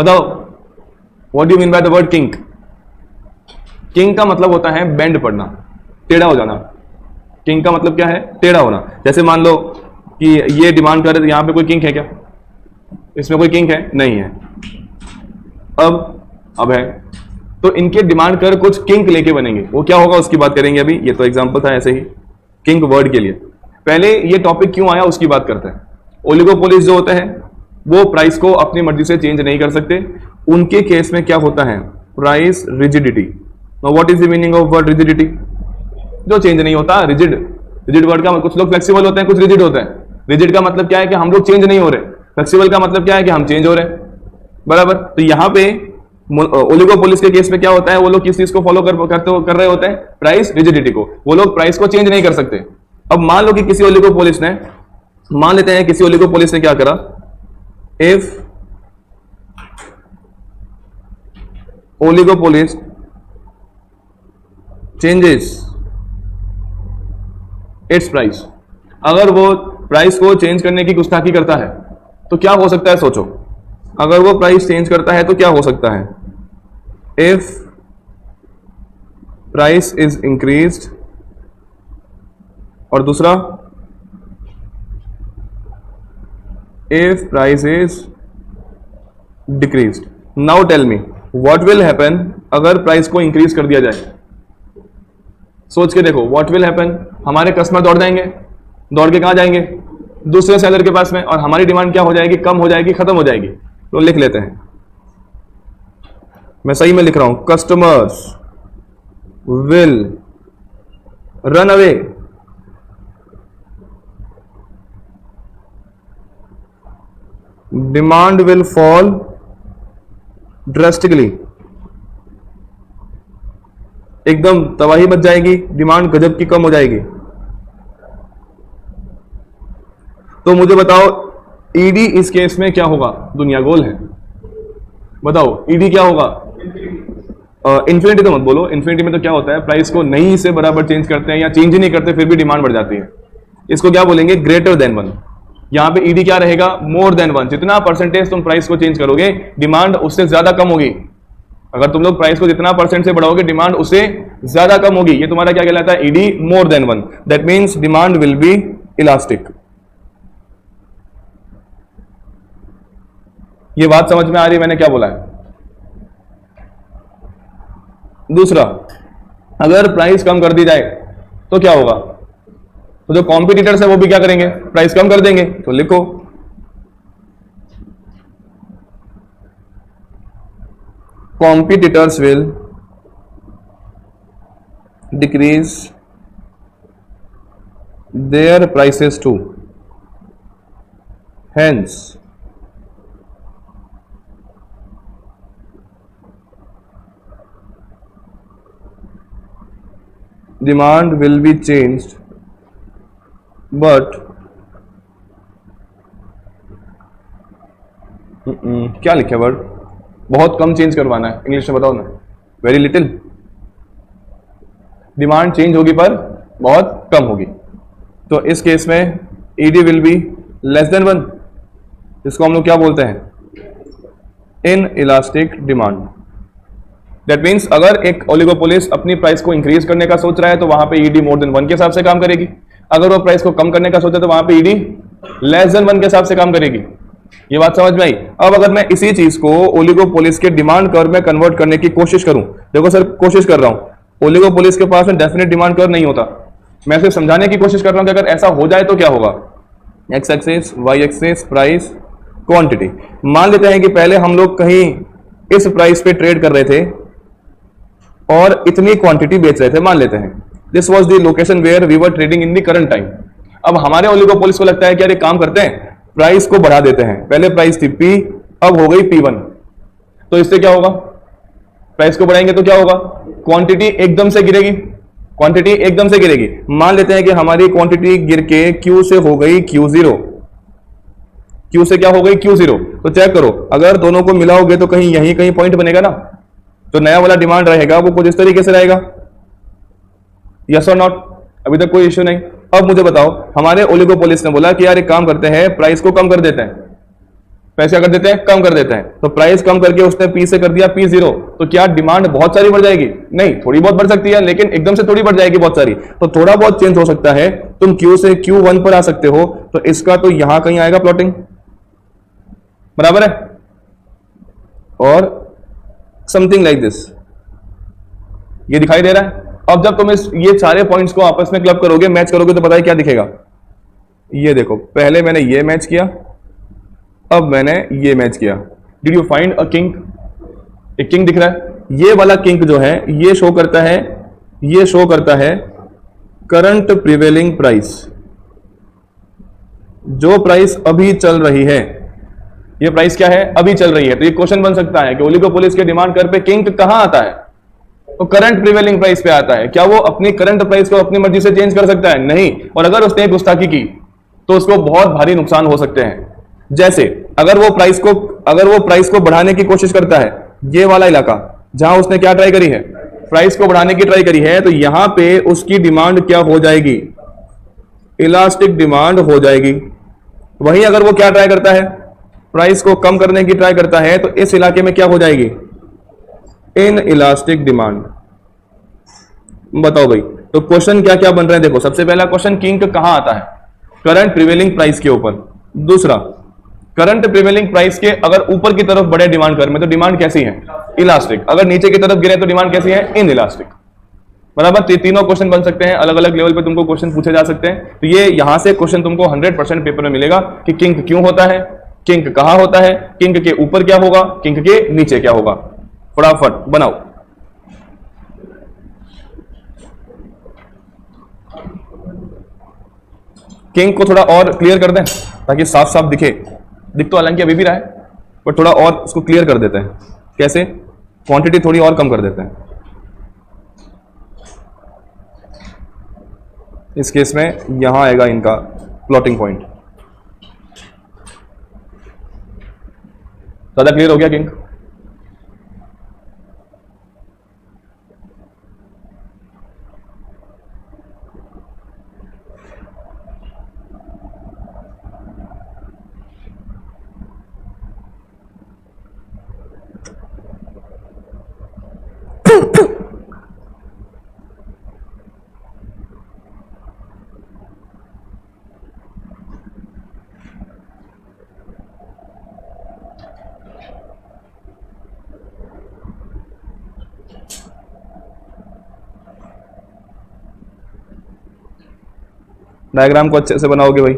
बताओ, what do you mean by the word kink? Kink का मतलब होता है बेंड पड़ना, टेढ़ा हो जाना। किंक का मतलब क्या है? टेढ़ा होना। जैसे मान लो कि ये डिमांड कर रहे थे, यहां पे कोई किंक है क्या? इसमें कोई किंक है? नहीं है। अब है, तो इनके डिमांड कर कुछ किंक लेके बनेंगे, वो क्या होगा उसकी बात करेंगे अभी। ये तो एग्जांपल था ऐसे ही किंक वर्ड के लिए। पहले ये टॉपिक क्यों आया उसकी बात करते हैं। ओलिगोपोलिस जो होते हैं वो प्राइस को अपनी मर्जी से चेंज नहीं कर सकते। उनके केस में क्या होता है? Price rigidity. Now what is the meaning of word rigidity? जो चेंज नहीं होता, रिजिड। रिजिड वर्ड का, कुछ लोग फ्लेक्सिबल होते हैं, कुछ रिजिड होते हैं। रिजिड का मतलब क्या है कि हम लोग चेंज नहीं हो रहे। फ्लेक्सिबल का मतलब क्या है कि हम चेंज हो रहे हैं, बराबर। तो यहां पे ओलिगोपोलिस के केस में क्या होता है, वो लोग किस चीज को फॉलो कर रहे होते हैं? प्राइस रिजिडिटी को। वो लोग प्राइस को चेंज नहीं कर सकते। अब मान लो कि किसी ओलिगोपोलिस ने, मान लेते हैं किसी ओलिगोपोलिस ने क्या करा, इफ ओलिगोपोलिस चेंजेस इट्स प्राइस, अगर वो प्राइस को चेंज करने की गुस्ताखी करता है तो क्या हो सकता है? सोचो, अगर वो प्राइस चेंज करता है तो क्या हो सकता है? इफ प्राइस इज इंक्रीज्ड, और दूसरा if price is decreased. Now tell me what will happen अगर प्राइस को इंक्रीज कर दिया जाए। सोच के देखो, व्हाट विल हैपन। हमारे कस्टमर दौड़ जाएंगे, दौड़ के कहां जाएंगे? दूसरे सेलर के पास में, और हमारी डिमांड क्या हो जाएगी? कम हो जाएगी, खत्म हो जाएगी। तो लिख लेते हैं, मैं सही में लिख रहा हूं, customers will run away, demand will fall drastically, एकदम तबाही मच जाएगी, डिमांड गजब की कम हो जाएगी। तो मुझे बताओ ईडी इस केस में क्या होगा? दुनिया गोल है, बताओ ईडी क्या होगा? इन्फिनिटी तो मत बोलो, इन्फिनिटी में तो क्या होता है, प्राइस को नहीं से बराबर चेंज करते हैं या चेंज ही नहीं करते फिर भी डिमांड बढ़ जाती है। इसको क्या बोलेंगे? Greater than 1। यहां पे ईडी क्या रहेगा? More than 1। जितना परसेंटेज तुम प्राइस को चेंज करोगे, डिमांड उससे ज्यादा कम होगी। अगर तुम लोग प्राइस को जितना परसेंट से बढ़ाओगे, डिमांड उससे ज्यादा कम होगी। ये तुम्हारा क्या कहलाता है? ED more than 1। That means demand will be elastic. ये बात समझ में आ रही है मैंने क्या बोला है? दूसरा, अगर प्राइस कम कर दी जाए तो क्या होगा? तो जो कॉम्पिटिटर्स है वो भी क्या करेंगे? प्राइस कम कर देंगे। तो लिखो, competitors will decrease their prices too, hence demand will be changed but क्या लिखा वर्ड? बहुत कम चेंज करवाना है, इंग्लिश में बताओ ना। Very little. डिमांड चेंज होगी पर बहुत कम होगी। तो इस केस में ED will be less than 1, इसको हम लोग क्या बोलते हैं? In elastic demand. That means अगर एक ओलिगोपोलिस अपनी प्राइस को इंक्रीज करने का सोच रहा है तो वहां पे ईडी मोर देन 1 के हिसाब से काम करेगी। अगर वो प्राइस को कम करने का सोचे तो वहां पे ईडी लेस देन 1 के हिसाब से काम करेगी। ये बात समझ में आई? अब अगर मैं इसी चीज को ओलिगोपोलिस के डिमांड कर्व में कन्वर्ट करने की कोशिश करूं, देखो सर कोशिश कर रहा हूं, ओलिगोपोलिस के पास में डेफिनेट डिमांड कर्व नहीं होता। मैं सिर्फ समझाने की कोशिश कर रहा हूं कि अगर ऐसा हो जाए तो क्या होगा। X axis, y axis, price, quantity. मान लेते हैं कि पहले हम लोग कहीं इस प्राइस पे ट्रेड कर रहे थे और इतनी क्वांटिटी बेच रहे थे, मान लेते हैं this was the location where we were trading in the current time. अब हमारे ओलिगोपोलिस को लगता है कि यार एक काम करते हैं, प्राइस को बढ़ा देते हैं। पहले प्राइस थी P, अब हो गई P1। तो इससे क्या होगा? प्राइस को बढ़ाएंगे तो क्या होगा? क्वांटिटी एकदम से गिरेगी, क्वांटिटी एकदम से गिरेगी। मान लेते हैं कि हमारी क्वांटिटी गिर के Q से हो गई Q0, Q से क्या हो गई Q0। तो चेक करो, अगर दोनों को मिलाओगे तो कहीं यहीं कहीं पॉइंट बनेगा ना। जो नया वाला डिमांड रहेगा वो कुछ इस तरीके से रहेगा, यस और नॉट? अभी तक कोई इश्यू नहीं। अब मुझे बताओ, हमारे ओलिगोपोलिस ने बोला कि यार एक काम करते हैं, प्राइस को कम कर देते हैं। प्राइस क्या कर देते हैं, कम कर देते हैं। तो प्राइस कम करके उसने P से कर दिया P0, तो क्या डिमांड बहुत सारी बढ़ जाएगी? नहीं, थोड़ी बहुत बढ़ सकती है, लेकिन एकदम से थोड़ी बढ़ जाएगी बहुत सारी, तो थोड़ा बहुत चेंज हो सकता है। तुम Q से Q1 पर आ सकते हो, तो इसका तो यहां कहीं आएगा प्लॉटिंग, बराबर है, और समथिंग लाइक दिस, ये दिखाई दे रहा है। अब जब तुम ये सारे पॉइंट्स को आपस में क्लब करोगे, मैच करोगे, तो बताइए क्या दिखेगा। ये देखो, पहले मैंने ये मैच किया, अब मैंने ये मैच किया। Did you find a kink? एक किंक दिख रहा है। ये वाला किंक जो है ये शो करता है, ये शो करता है करंट प्रिवेलिंग प्राइस, जो प्राइस अभी चल रही है। ये प्राइस क्या है, अभी चल रही है। तो ये क्वेश्चन बन सकता है कि ओलिगोपोलिस के डिमांड कर्व पे किंक कहां आता है? तो करंट प्रिवेलिंग प्राइस पे आता है। क्या वो अपनी करंट प्राइस को अपनी मर्जी से चेंज कर सकता है? नहीं। और अगर उसने गुस्ताखी की तो उसको बहुत भारी नुकसान हो सकते हैं। जैसे अगर वो प्राइस को बढ़ाने की कोशिश करता है, ये वाला इलाका जहां उसने क्या ट्राई करी है, प्राइस को बढ़ाने की ट्राई करी है, तो यहां पे उसकी डिमांड क्या हो जाएगी, इलास्टिक डिमांड हो जाएगी। वहीं अगर वो क्या ट्राई करता है, प्राइस को कम करने की ट्राई करता है, तो इस इलाके में क्या हो जाएगी, इन इलास्टिक डिमांड। बताओ भाई, तो क्वेश्चन क्या क्या बन रहे हैं? देखो, सबसे पहला क्वेश्चन, किंक कहां आता है, करंट प्रिवेलिंग प्राइस के ऊपर। दूसरा, करंट प्रिवेलिंग प्राइस के अगर ऊपर की तरफ बढ़े डिमांड कर्व में, तो डिमांड कैसी है, इलास्टिक। अगर नीचे की तरफ गिरे तो डिमांड कैसी है, इन इलास्टिक, बराबर। तीनों क्वेश्चन बन सकते हैं, अलग अलग लेवल पे तुमको क्वेश्चन पूछे जा सकते हैं। तो ये यहां से क्वेश्चन तुमको 100% पेपर में मिलेगा कि किंक क्यों होता है, किंक कहां होता है, किंक के ऊपर क्या होगा, किंक के नीचे क्या होगा। फटाफट बनाओ। किंक को थोड़ा और क्लियर कर दें ताकि साफ साफ दिखे। दिख तो हालांकि अभी भी रहा है, पर थोड़ा और उसको क्लियर कर देते हैं। कैसे? क्वांटिटी थोड़ी और कम कर देते हैं। इस केस में यहां आएगा इनका प्लॉटिंग पॉइंट। ज्यादा क्लियर हो गया किंक? डायग्राम को अच्छे से बनाओगे भाई।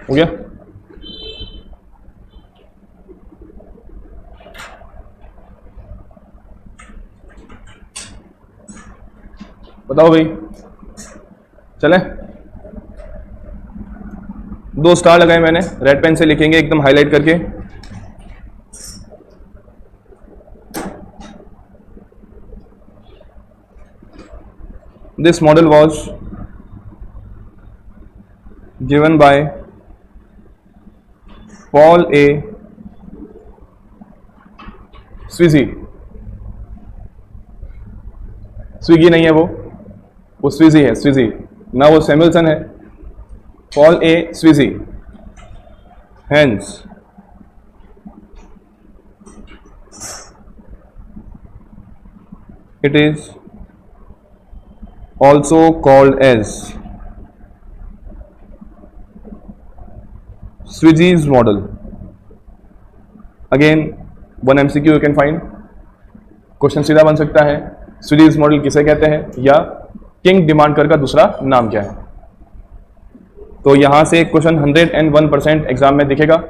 हो गया? बताओ भाई, चले? 2 स्टार लगाए मैंने, रेड पेन से लिखेंगे एकदम हाईलाइट करके। This model was given by Paul A Sweezy. Swiggy नहीं है वो स्विजी है, स्विजी ना, वो सैमुअल्सन है। Paul A Sweezy. Hence it is also called as Sweezy's model, again 1 MCQ you can find. Question सीधा बन सकता है, स्विजीज मॉडल किसे कहते हैं, या किंग डिमांड कर्व का दूसरा नाम क्या है। तो यहां से क्वेश्चन 101% एग्जाम में दिखेगा।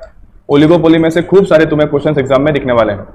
ओलिगोपोली में से खूब सारे तुम्हें क्वेश्चन एग्जाम में दिखने वाले हैं।